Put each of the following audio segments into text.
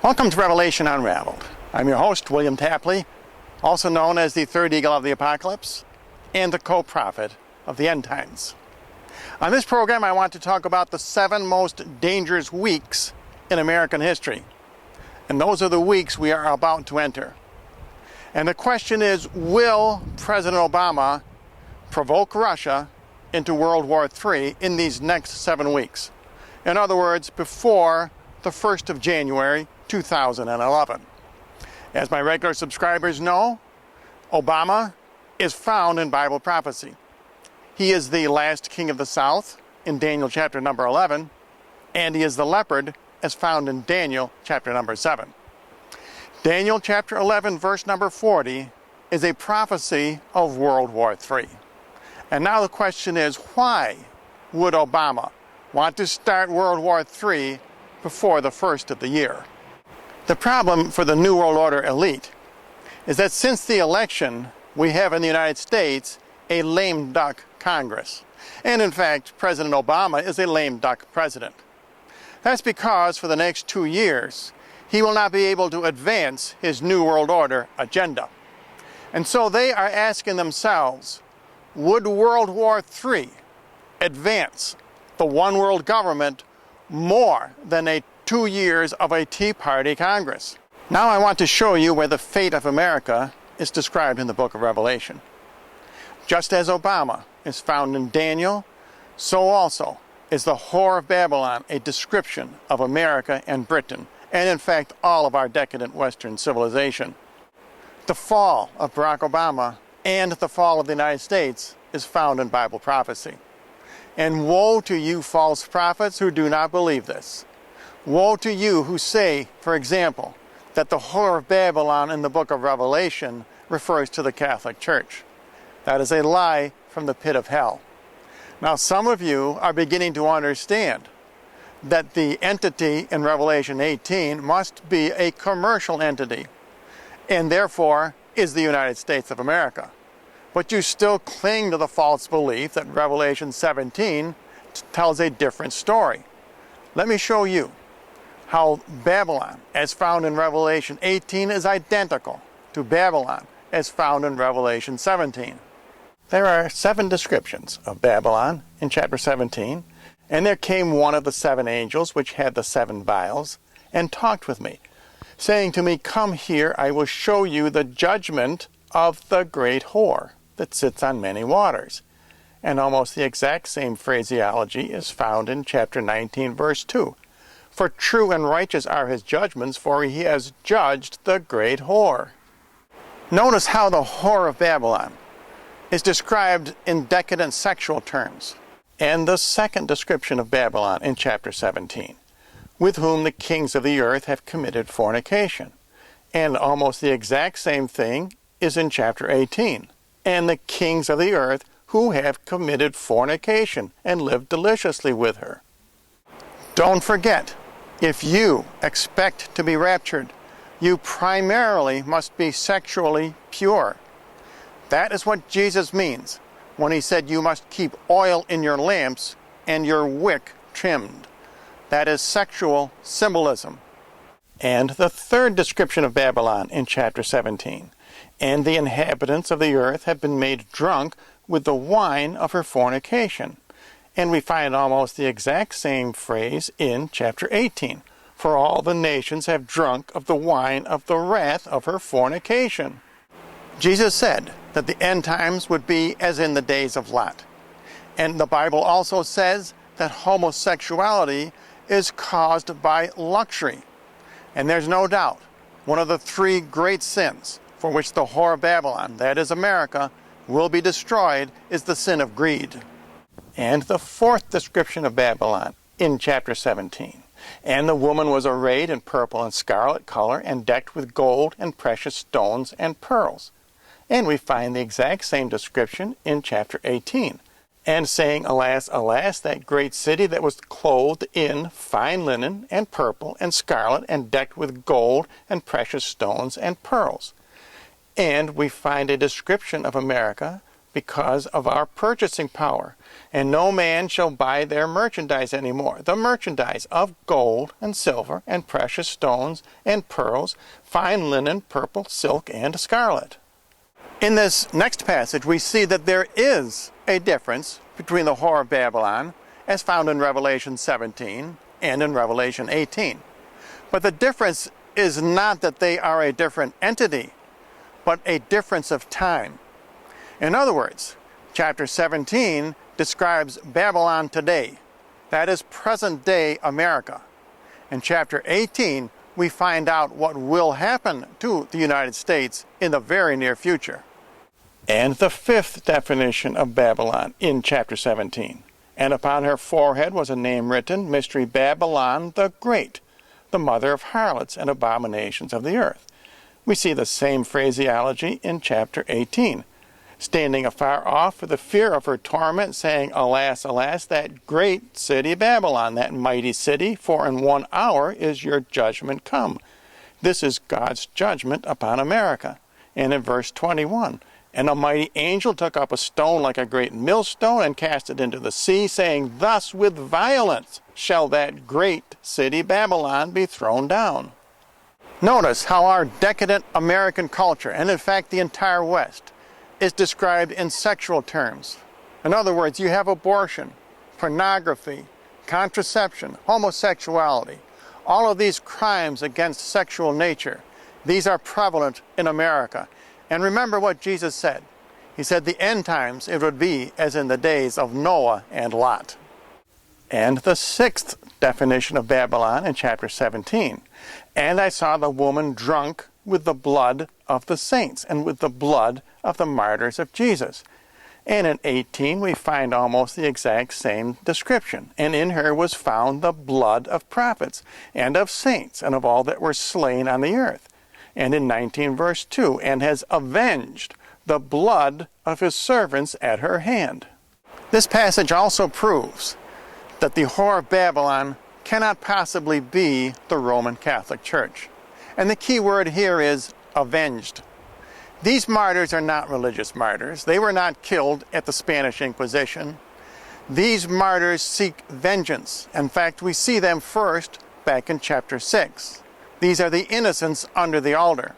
Welcome to Revelation Unraveled. I'm your host, William Tapley, also known as the third eagle of the apocalypse and the co-prophet of the end times. On this program, I want to talk about the 7 most dangerous weeks in American history. And those are the weeks we are about to enter. And the question is, will President Obama provoke Russia into World War III in these next 7 weeks? In other words, before the 1st of January, 2011. As my regular subscribers know, Obama is found in Bible prophecy. He is the last king of the south in Daniel chapter number 11, and he is the leopard as found in Daniel chapter number 7. Daniel chapter 11 verse number 40 is a prophecy of World War III. And now the question is, why would Obama want to start World War III before the first of the year? The problem for the New World Order elite is that since the election, we have in the United States a lame duck Congress. And in fact, President Obama is a lame duck president. That's because for the next 2 years, he will not be able to advance his New World Order agenda. And so they are asking themselves, would World War III advance the one world government more than 2 years of a Tea Party Congress? Now I want to show you where the fate of America is described in the book of Revelation. Just as Obama is found in Daniel, so also is the Whore of Babylon a description of America and Britain, and in fact all of our decadent Western civilization. The fall of Barack Obama and the fall of the United States is found in Bible prophecy. And woe to you false prophets who do not believe this. Woe to you who say, for example, that the Whore of Babylon in the book of Revelation refers to the Catholic Church. That is a lie from the pit of hell. Now some of you are beginning to understand that the entity in Revelation 18 must be a commercial entity, and therefore is the United States of America. But you still cling to the false belief that Revelation 17 tells a different story. Let me show you how Babylon, as found in Revelation 18, is identical to Babylon, as found in Revelation 17. There are 7 descriptions of Babylon in chapter 17, and there came one of the 7 angels which had the 7 vials, and talked with me, saying to me, Come here, I will show you the judgment of the great whore that sits on many waters. And almost the exact same phraseology is found in chapter 19, verse 2. For true and righteous are his judgments, for he has judged the great whore. Notice how the Whore of Babylon is described in decadent sexual terms. And the second description of Babylon in chapter 17, with whom the kings of the earth have committed fornication. And almost the exact same thing is in chapter 18. And the kings of the earth who have committed fornication and lived deliciously with her. Don't forget, if you expect to be raptured, you primarily must be sexually pure. That is what Jesus means when he said you must keep oil in your lamps and your wick trimmed. That is sexual symbolism. And the third description of Babylon in chapter 17. And the inhabitants of the earth have been made drunk with the wine of her fornication. And we find almost the exact same phrase in chapter 18. For all the nations have drunk of the wine of the wrath of her fornication. Jesus said that the end times would be as in the days of Lot. And the Bible also says that homosexuality is caused by luxury. And there's no doubt one of the 3 great sins for which the Whore of Babylon, that is America, will be destroyed is the sin of greed. And the 4th description of Babylon in chapter 17. And the woman was arrayed in purple and scarlet color and decked with gold and precious stones and pearls. And we find the exact same description in chapter 18. And saying, Alas, alas, that great city that was clothed in fine linen and purple and scarlet and decked with gold and precious stones and pearls. And we find a description of America because of our purchasing power. And no man shall buy their merchandise anymore. The merchandise of gold and silver and precious stones and pearls, fine linen, purple, silk, and scarlet. In this next passage, we see that there is a difference between the whore of Babylon, as found in Revelation 17 and in Revelation 18. But the difference is not that they are a different entity, but a difference of time. In other words, chapter 17 describes Babylon today. That is present-day America. In chapter 18, we find out what will happen to the United States in the very near future. And the fifth definition of Babylon in chapter 17. And upon her forehead was a name written, Mystery Babylon the Great, the mother of harlots and abominations of the earth. We see the same phraseology in chapter 18. Standing afar off for the fear of her torment, saying, Alas, alas, that great city Babylon, that mighty city, for in 1 hour is your judgment come. This is God's judgment upon America. And in verse 21, And a mighty angel took up a stone like a great millstone and cast it into the sea, saying, Thus with violence shall that great city Babylon be thrown down. Notice how our decadent American culture, and in fact the entire West, is described in sexual terms. In other words, you have abortion, pornography, contraception, homosexuality, all of these crimes against sexual nature. These are prevalent in America. And remember what Jesus said. He said the end times it would be as in the days of Noah and Lot. And the sixth definition of Babylon in chapter 17. And I saw the woman drunk with the blood of the saints and with the blood of the martyrs of Jesus. And in 18 we find almost the exact same description. And in her was found the blood of prophets and of saints and of all that were slain on the earth. And in 19 verse 2, and has avenged the blood of his servants at her hand. This passage also proves that the whore of Babylon cannot possibly be the Roman Catholic Church. And the key word here is avenged. These martyrs are not religious martyrs. They were not killed at the Spanish Inquisition. These martyrs seek vengeance. In fact, we see them first back in chapter 6. These are the innocents under the altar.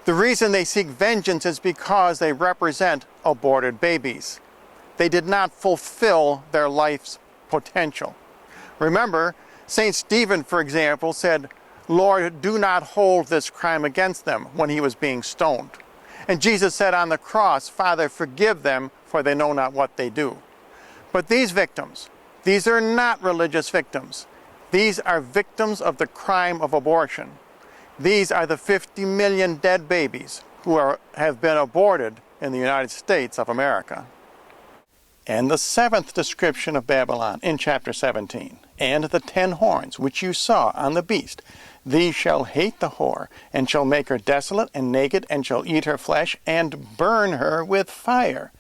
The reason they seek vengeance is because they represent aborted babies. They did not fulfill their life's potential. Remember, St. Stephen, for example, said, Lord, do not hold this crime against them when he was being stoned. And Jesus said on the cross, Father, forgive them, for they know not what they do. But these victims, these are not religious victims. These are victims of the crime of abortion. These are the 50 million dead babies who have been aborted in the United States of America. And the seventh description of Babylon in chapter 17, and the 10 horns which you saw on the beast, these shall hate the whore, and shall make her desolate and naked, and shall eat her flesh, and burn her with fire.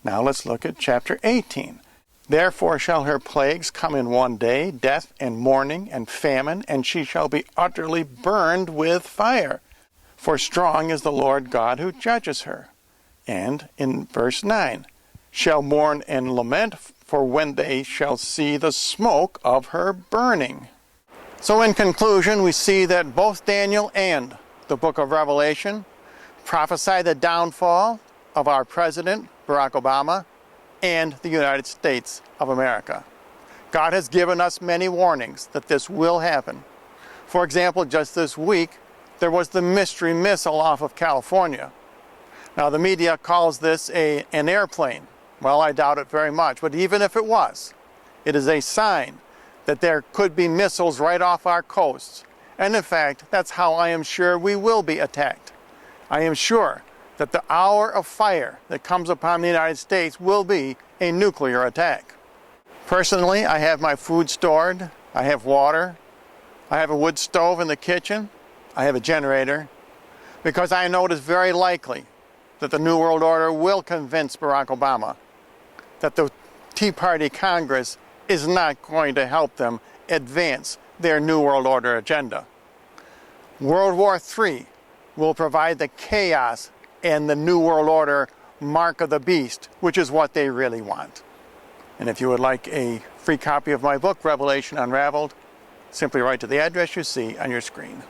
Now let's look at chapter 18. Therefore shall her plagues come in 1 day, death and mourning and famine, and she shall be utterly burned with fire. For strong is the Lord God who judges her. And in verse 9, shall mourn and lament, for when they shall see the smoke of her burning. So in conclusion, we see that both Daniel and the book of Revelation prophesy the downfall of our president, Barack Obama, and the United States of America. God has given us many warnings that this will happen. For example, just this week, there was the mystery missile off of California. Now, the media calls this an airplane. Well, I doubt it very much, but even if it was, it is a sign that there could be missiles right off our coasts. And in fact, that's how I am sure we will be attacked. I am sure that the hour of fire that comes upon the United States will be a nuclear attack. Personally, I have my food stored, I have water, I have a wood stove in the kitchen, I have a generator, because I know it is very likely that the New World Order will convince Barack Obama that the Tea Party Congress is not going to help them advance their New World Order agenda. World War III will provide the chaos and the New World Order mark of the beast, which is what they really want. And if you would like a free copy of my book, Revelation Unraveled, simply write to the address you see on your screen.